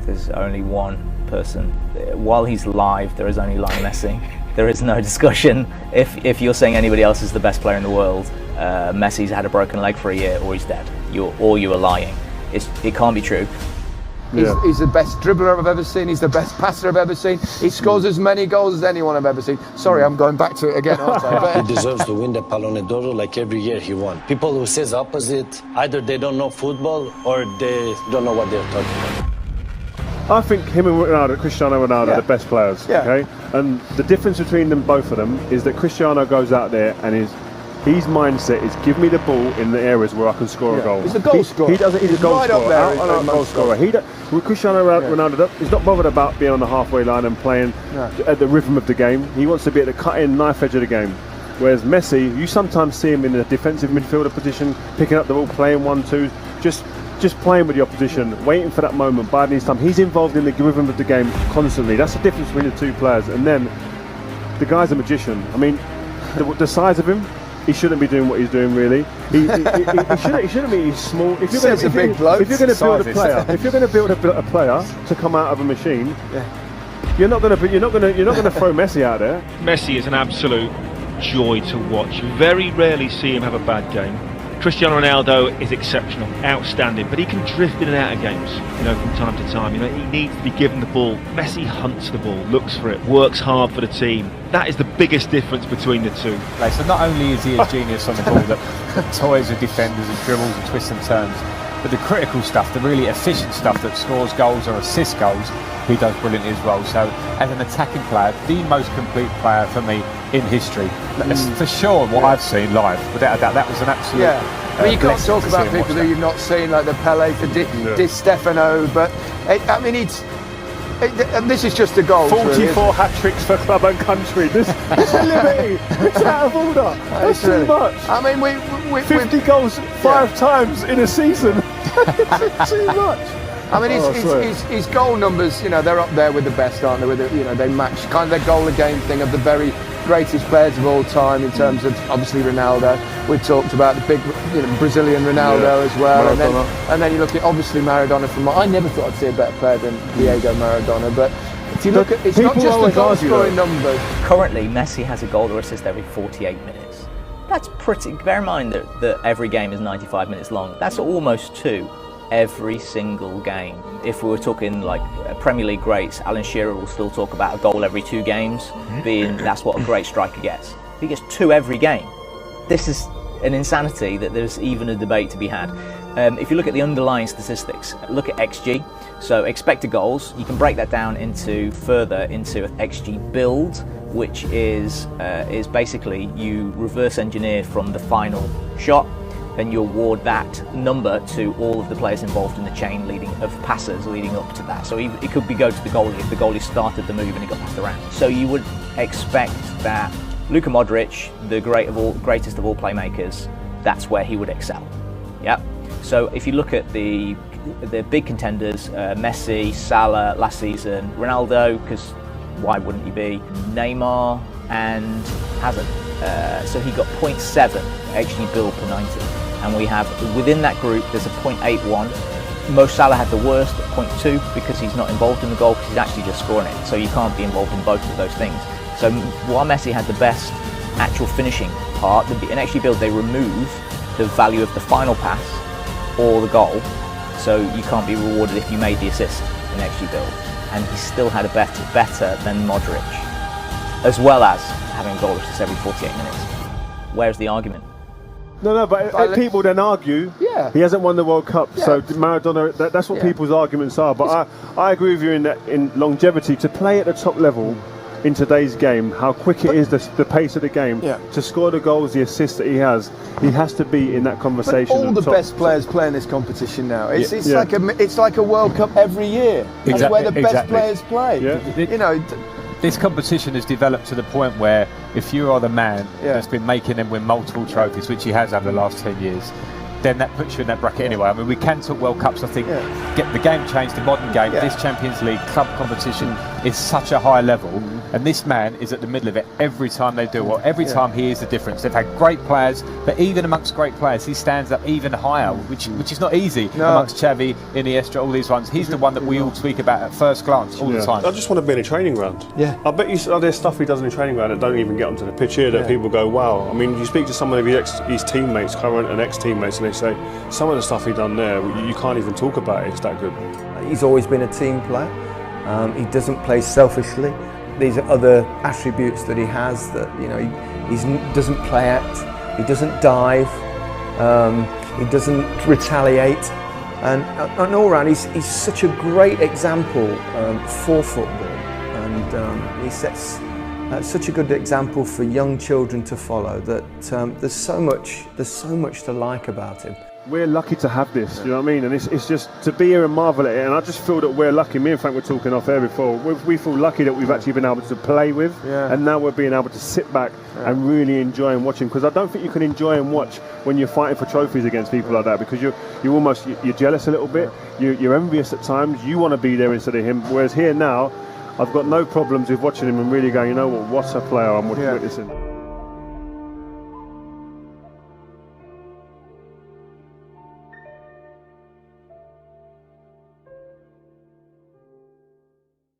there's only one person. While he's alive, there is only Lionel Messi. There is no discussion. If you're saying anybody else is the best player in the world, Messi's had a broken leg for a year, or he's dead. You are lying. It can't be true. Yeah. He's the best dribbler I've ever seen. He's the best passer I've ever seen. He scores as many goals as anyone I've ever seen. Sorry, I'm going back to it again, aren't I? He deserves to win the Ballon d'Or like every year he won. People who says opposite, either they don't know football or they don't know what they're talking about. I think him and Cristiano Ronaldo are the best players. Yeah. Okay, and the difference between them, both of them, is that Cristiano goes out there and his mindset is give me the ball in the areas where I can score a goal. He's a goal scorer. He's a goal right scorer, up there, goal scorer. Cristiano Ronaldo, he's not bothered about being on the halfway line and playing at the rhythm of the game. He wants to be at the cutting knife edge of the game. Whereas Messi, you sometimes see him in a defensive midfielder position, picking up the ball, playing 1-2, just playing with the opposition, waiting for that moment, biding his time. He's involved in the rhythm of the game constantly. That's the difference between the two players. And then the guy's a magician. I mean, the size of him, he shouldn't be doing what he's doing, really. He shouldn't be small. If you're going to build a player to come out of a machine, you're not going to throw Messi out there. Messi is an absolute joy to watch. You very rarely see him have a bad game. Cristiano Ronaldo is exceptional, outstanding, but he can drift in and out of games, from time to time. He needs to be given the ball. Messi hunts the ball, looks for it, works hard for the team. That is the biggest difference between the two. So not only is he a genius on the ball that toys with defenders and dribbles and twists and turns, but the critical stuff, the really efficient stuff that scores goals or assists goals, he does brilliantly as well. So as an attacking player, the most complete player for me in history. For sure, what I've seen live, without a doubt, that was an absolute... I mean, you can't talk about people that you've not seen, like the Pele for Di Stefano, but and this is just a goal. 44 hat-tricks for club and country. This is liberty. It's out of order. That's too much. I mean, we 50 goals 5 times in a season. It's too much. I mean, his goal numbers, they're up there with the best, aren't they? With they match kind of their goal a game thing of the very greatest players of all time in terms of obviously Ronaldo. We've talked about the big, Brazilian Ronaldo as well, and then you look at obviously Maradona. I never thought I'd see a better player than Diego Maradona, but if you look at, it's not just the goal scoring numbers. Currently, Messi has a goal or assist every 48 minutes. That's pretty. Bear in mind that every game is 95 minutes long. That's almost 2. Every single game. If we were talking like Premier League greats, Alan Shearer will still talk about a goal every 2 games, being that's what a great striker gets. He gets 2 every game. This is an insanity that there's even a debate to be had. If you look at the underlying statistics, look at XG, so expected goals, you can break that down into XG build, which is basically you reverse engineer from the final shot, then you award that number to all of the players involved in the chain of passers leading up to that. So it could go to the goalie if the goalie started the move and it got passed around. So you would expect that Luka Modric, the greatest of all playmakers, that's where he would excel. Yeah. So if you look at the big contenders, Messi, Salah last season, Ronaldo, because why wouldn't he be? Neymar and Hazard. So he got 0.7 XG build per 90. And we have, within that group, there's a 0.81. Mo Salah had the worst at 0.2 because he's not involved in the goal, because he's actually just scoring it. So you can't be involved in both of those things. So while Messi had the best actual finishing part, in XG build they remove the value of the final pass or the goal. So you can't be rewarded if you made the assist in XG build. And he still had a better than Modric, as well as having a goal assist every 48 minutes. Where's the argument? No, but people then argue he hasn't won the World Cup, so Maradona, that's what people's arguments are. But I agree with you in longevity, to play at the top level in today's game, how quick it is, the pace of the game, to score the goals, the assists that he has to be in that conversation. But all the best players play in this competition now. It's like a World Cup every year. That's where the best players play. This competition has developed to the point where if you are the man that's been making them win multiple trophies, which he has over the last 10 years, then that puts you in that bracket anyway. I mean, we can talk World Cups. I think get the game changed, the modern game, this Champions League club competition, is such a high level, and this man is at the middle of it every time they do well. Every time he is the difference. They've had great players, but even amongst great players, he stands up even higher, which is not easy amongst Xavi, Iniesta, all these ones. He's the one that we all speak about at first glance all the time. I just want to be in a training ground. Yeah. I bet you there's stuff he does in a training ground that don't even get onto the pitch here that people go, wow. I mean, you speak to some of his teammates, current and ex-teammates, and they say some of the stuff he done there, you can't even talk about it. It's that good. He's always been a team player. He doesn't play selfishly. These are other attributes that he has that, you know, he doesn't play act, he doesn't dive, he doesn't retaliate, and all round he's such a great example for football, and he sets such a good example for young children to follow. That there's so much to like about him. We're lucky to have this, you know what I mean? And it's just to be here and marvel at it. And I just feel that we're lucky. Me and Frank were talking off air before. We feel lucky that we've actually been able to play with, and now we're being able to sit back and really enjoy and watch him. Because I don't think you can enjoy and watch when you're fighting for trophies against people like that. Because you're jealous a little bit. You're envious at times. You want to be there instead of him. Whereas here now, I've got no problems with watching him and really going, you know what a player I'm witnessing.